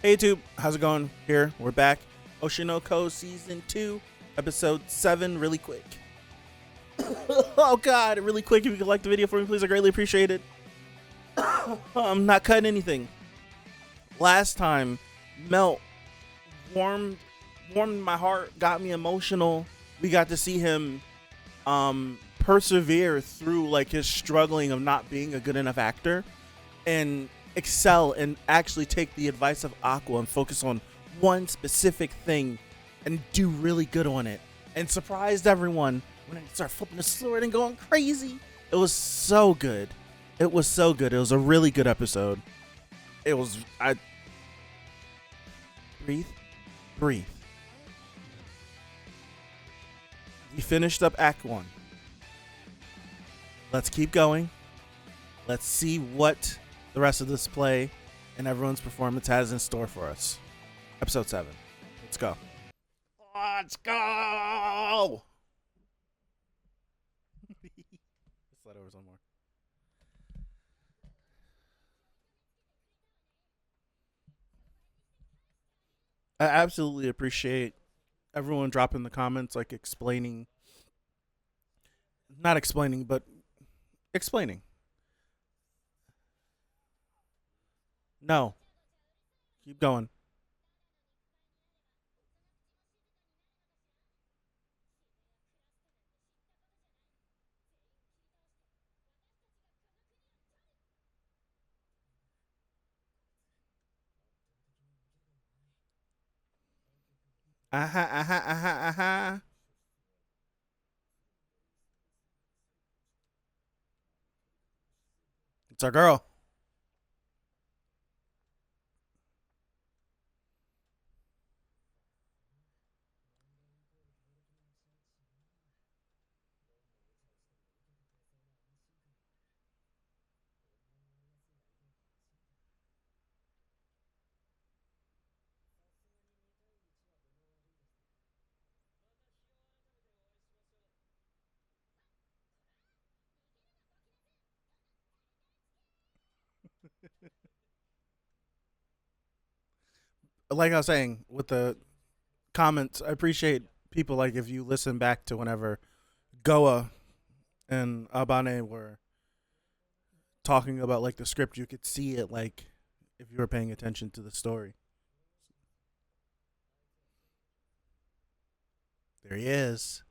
Hey YouTube, how's it going? Here, we're back. Oshinoko Season 2, Episode 7, really quick. Oh god, really quick, if you could like the video for me, please, I greatly appreciate it. I'm not cutting anything. Last time, Melt warmed my heart, got me emotional. We got to see him persevere through like his struggling of not being a good enough actor and excel and actually take the advice of Aqua and focus on one specific thing and do really good on it and surprised everyone when I started flipping the sword and going crazy. It was so good. It was so good. It was a really good episode. I breathe. We finished up Act 1. Let's keep going. Let's see what the rest of this play and everyone's performance has in store for us. Episode 7. Let's go. Let's go! Let's slide over some more. I absolutely appreciate everyone dropping the comments, like not explaining, but explaining. No, keep going. Aha. It's our girl. Like I was saying with the comments, I appreciate people like if you listen back to whenever Goa and Abane were talking about like the script, you could see it like if you were paying attention to the story. There he is.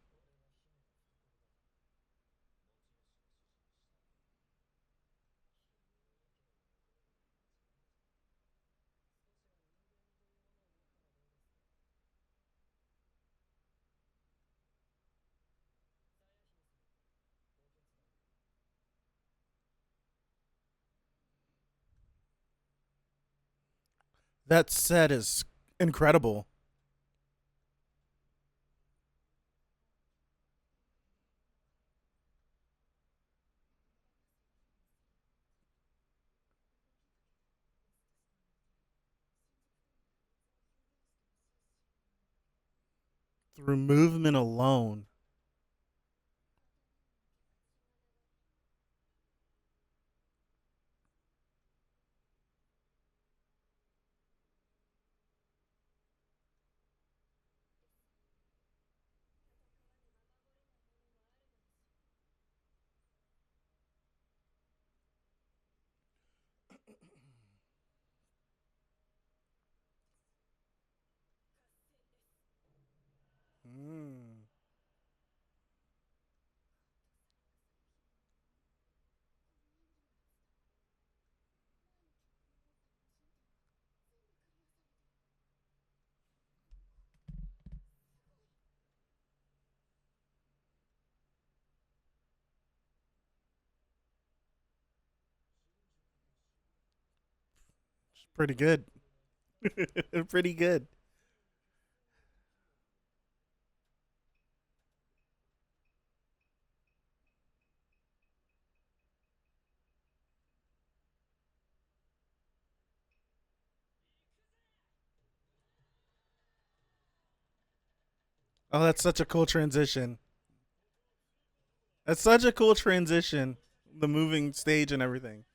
That set is incredible. Through movement alone. Mm. Pretty good. Pretty good. Oh, that's such a cool transition. That's such a cool transition. The moving stage and everything.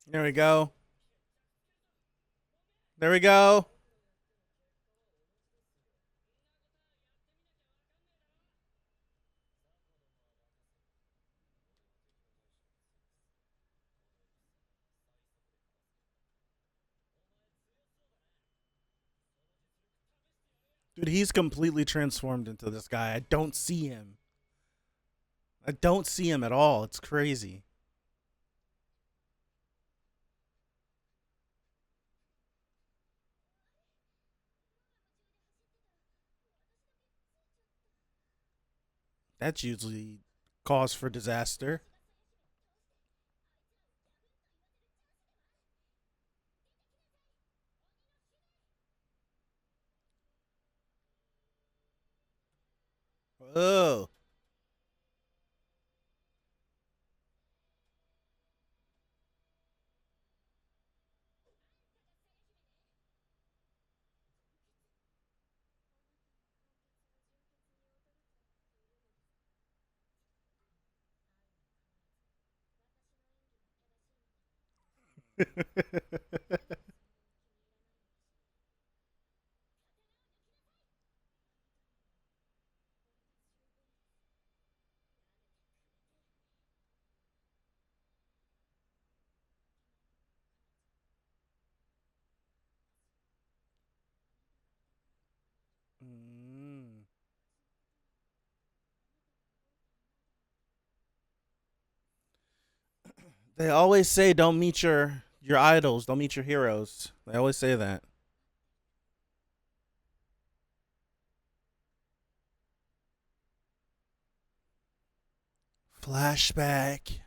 There we go. There we go. Dude, he's completely transformed into this guy. I don't see him. I don't see him at all. It's crazy. That's usually cause for disaster. Oh. Mm. They always say don't meet your idols, don't meet your heroes. They always say that. Flashback.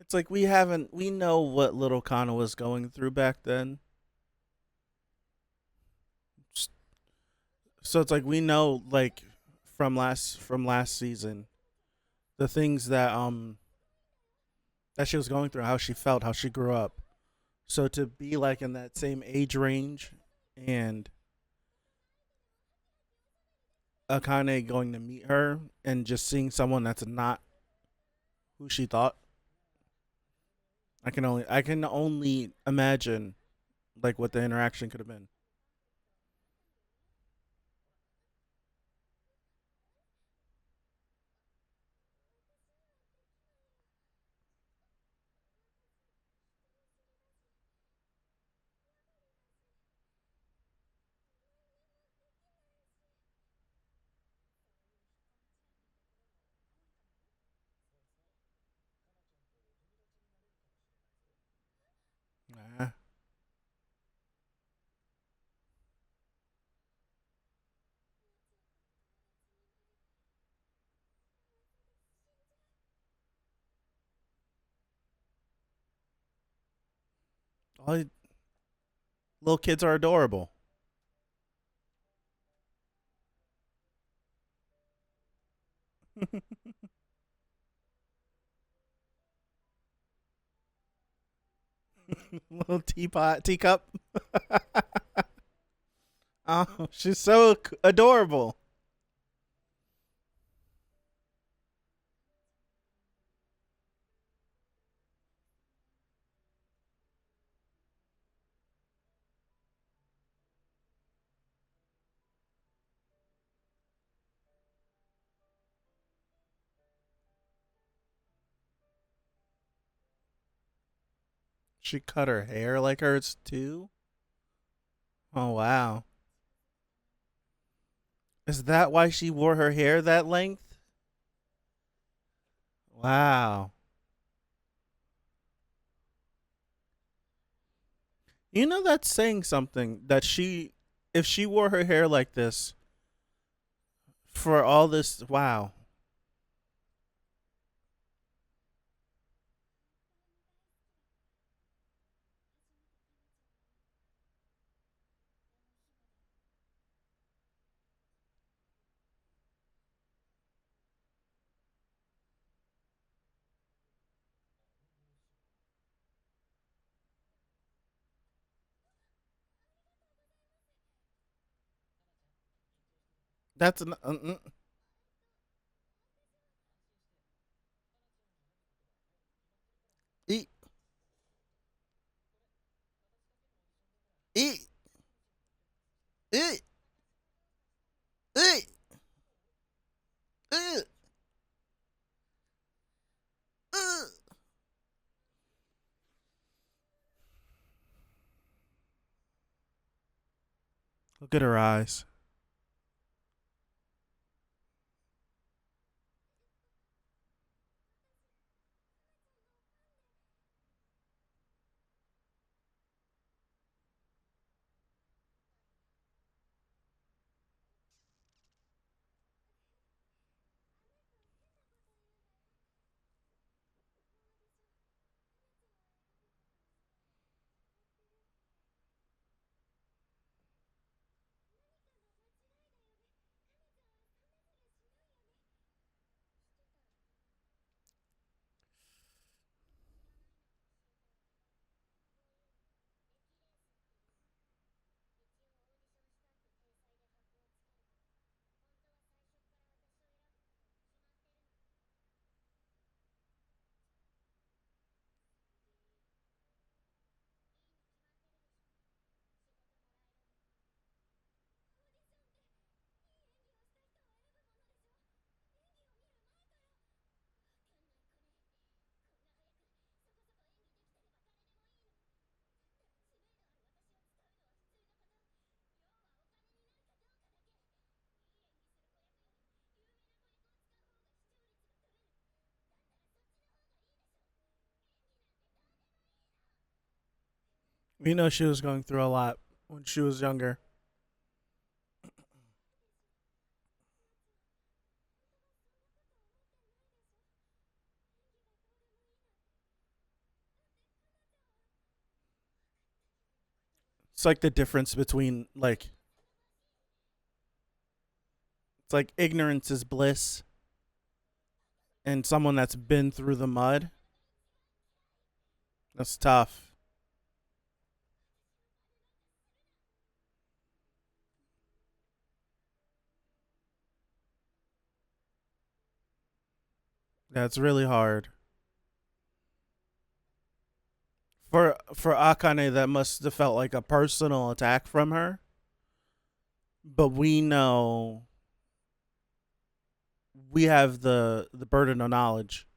It's like we know what little Kana was going through back then. So it's like we know like from last season the things that she was going through, how she felt, how she grew up. So to be like in that same age range and Akane going to meet her and just seeing someone that's not who she thought, I can only imagine like what the interaction could have been. Ah, all little kids are adorable. Little teapot, teacup. Oh, she's so adorable. She cut her hair like hers too. Oh wow. Is that why she wore her hair that length? Wow. You know that's saying something that she if she wore her hair like this for all this wow. That's an. Eat. Eat. Eat. Eat. Eat. Look at her eyes. We know she was going through a lot when she was younger. It's like the difference between like it's like ignorance is bliss and someone that's been through the mud. That's tough. That's really hard. For Akane, that must have felt like a personal attack from her. But we know we have the burden of knowledge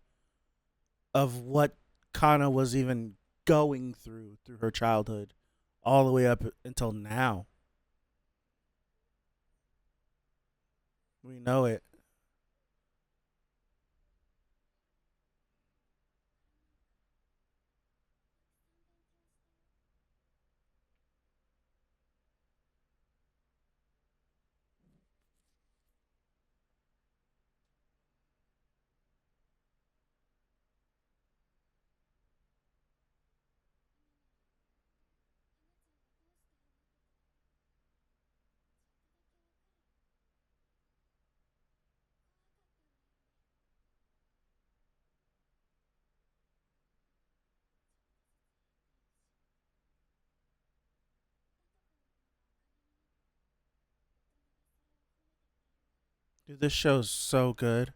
of what Kana was even going through her childhood, all the way up until now. We know it. Dude, this show's so good.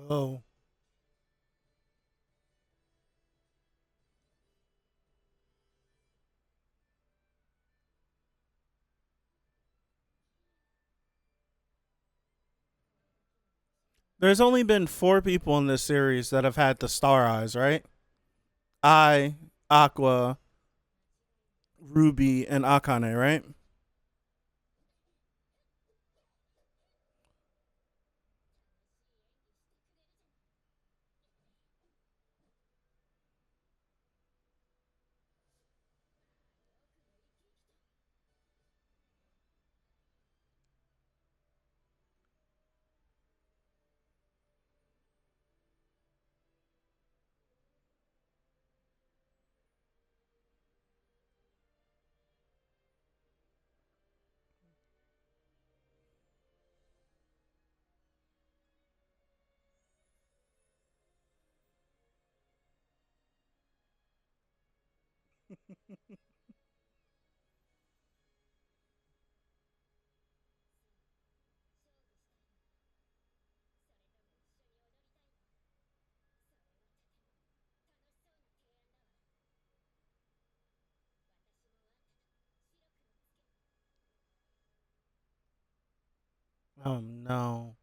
Oh. There's only been four people in this series that have had the star eyes, right? I, Aqua, Ruby, and Akane, right? Oh no.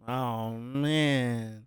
Oh man.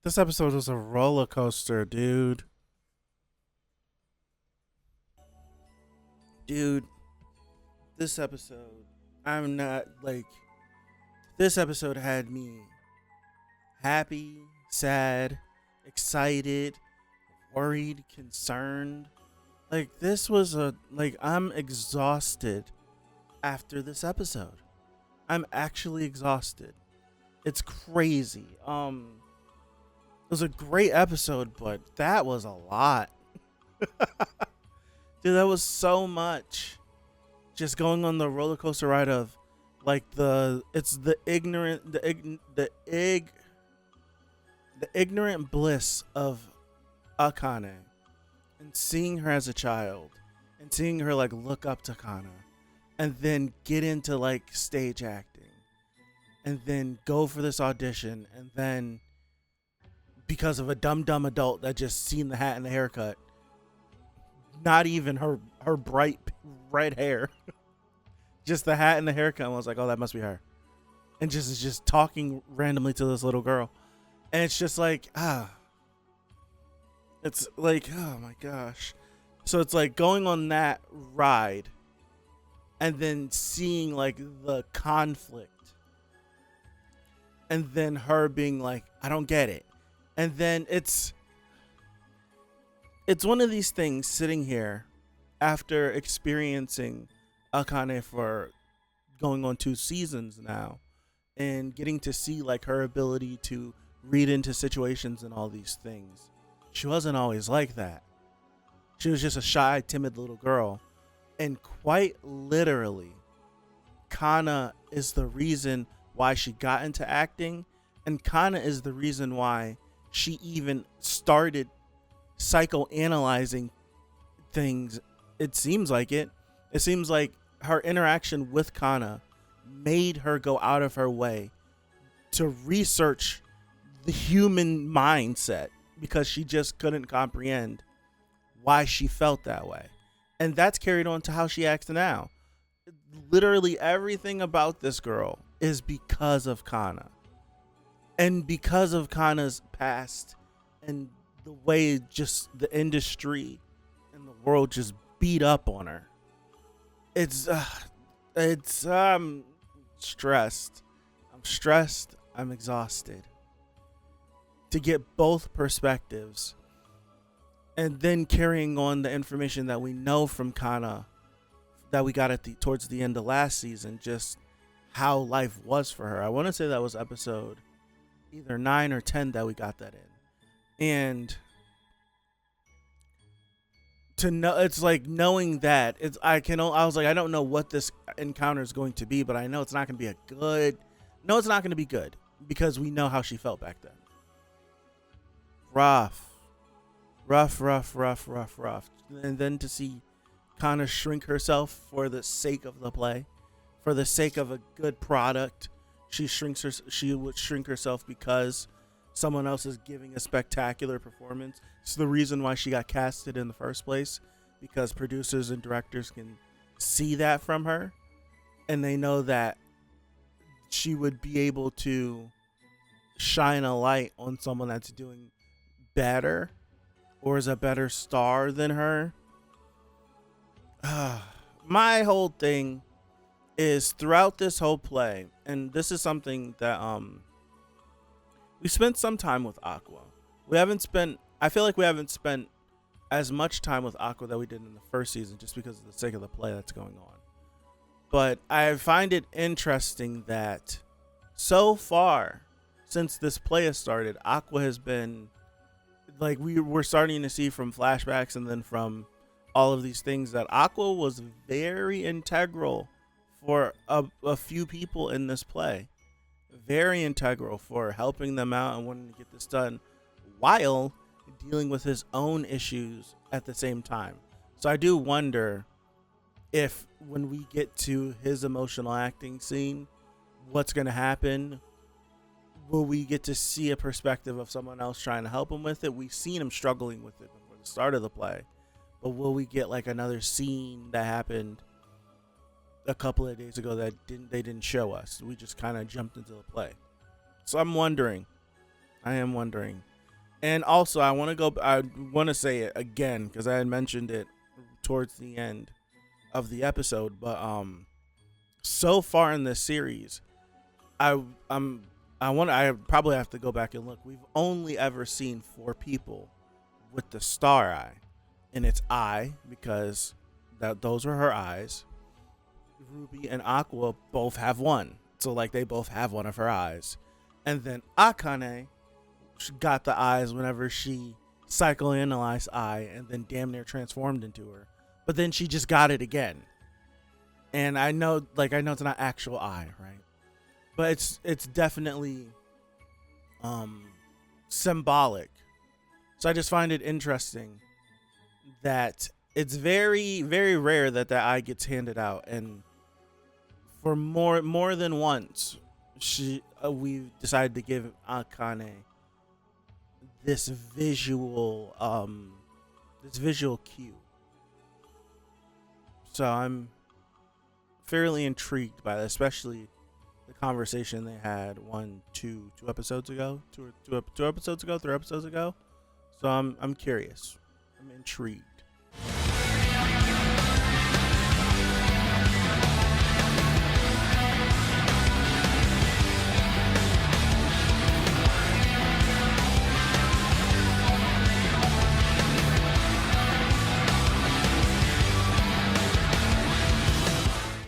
This episode was a roller coaster, dude. Dude, this episode, I'm not like, this episode had me happy, sad, excited, worried, concerned. Like, this was I'm exhausted after this episode. I'm actually exhausted. It's crazy. It was a great episode, but that was a lot. Dude, that was so much. Just going on the roller coaster ride of like the ignorant bliss of Akane, and seeing her as a child and seeing her like look up to Kana and then get into like stage acting and then go for this audition, and then because of a dumb adult that just seen the hat and the haircut, not even her bright red hair, just the hat and the haircut, and I was like, oh, that must be her, and just talking randomly to this little girl, and it's just like it's like, oh my gosh. So it's like going on that ride and then seeing like the conflict, and then her being like, I don't get it. And then it's one of these things, sitting here after experiencing Akane for going on 2 seasons now, and getting to see like her ability to read into situations and all these things. She wasn't always like that. She was just a shy, timid little girl. And quite literally, Kana is the reason why she got into acting, and Kana is the reason why she even started psychoanalyzing things. It seems like it. It seems like her interaction with Kana made her go out of her way to research the human mindset, because she just couldn't comprehend why she felt that way. And that's carried on to how she acts now. Literally everything about this girl is because of Kana. And because of Kana's past and the way just the industry and the world just beat up on her. It's stressed. I'm stressed. I'm exhausted. To get both perspectives, and then carrying on the information that we know from Kana that we got at towards the end of last season, just how life was for her. I want to say that was episode either 9 or 10 that we got that in. And to know, it's like knowing that I was like, I don't know what this encounter is going to be, but I know it's not going to be it's not going to be good, because we know how she felt back then. Rough. And then to see Kana shrink herself for the sake of the play, for the sake of a good product. She would shrink herself because someone else is giving a spectacular performance. It's the reason why she got casted in the first place, because producers and directors can see that from her, and they know that she would be able to shine a light on someone that's doing better or is a better star than her. My whole thing is, throughout this whole play, and this is something that we spent some time with Aqua. I feel like we haven't spent as much time with Aqua that we did in the first season, just because of the sake of the play that's going on. But I find it interesting that so far, since this play has started, Aqua has been, like, we're starting to see from flashbacks and then from all of these things, that Aqua was very integral for a few people in this play. Very integral for helping them out and wanting to get this done, while dealing with his own issues at the same time. So I do wonder if, when we get to his emotional acting scene, what's going to happen. Will we get to see a perspective of someone else trying to help him with it? We've seen him struggling with it before the start of the play, but will we get like another scene that happened a couple of days ago that they didn't show us? We just kind of jumped into the play. So I'm wondering. I am wondering. And also, I want to say it again because I had mentioned it towards the end of the episode, but so far in this series, I I'm I probably have to go back and look. We've only ever seen 4 people with the star eye, and it's eye because those are her eyes. Ruby and Aqua both have one, so like they both have one of her eyes, and then Akane got the eyes whenever she psychoanalyzed eye and then damn near transformed into her, but then she just got it again. And I know it's not actual eye, right? But it's definitely symbolic. So I just find it interesting that it's very, very rare that eye gets handed out, and for more than once, we decided to give Akane this visual cue. So I'm fairly intrigued by that, especially the conversation they had two episodes ago, 3 episodes ago. So I'm curious. I'm intrigued.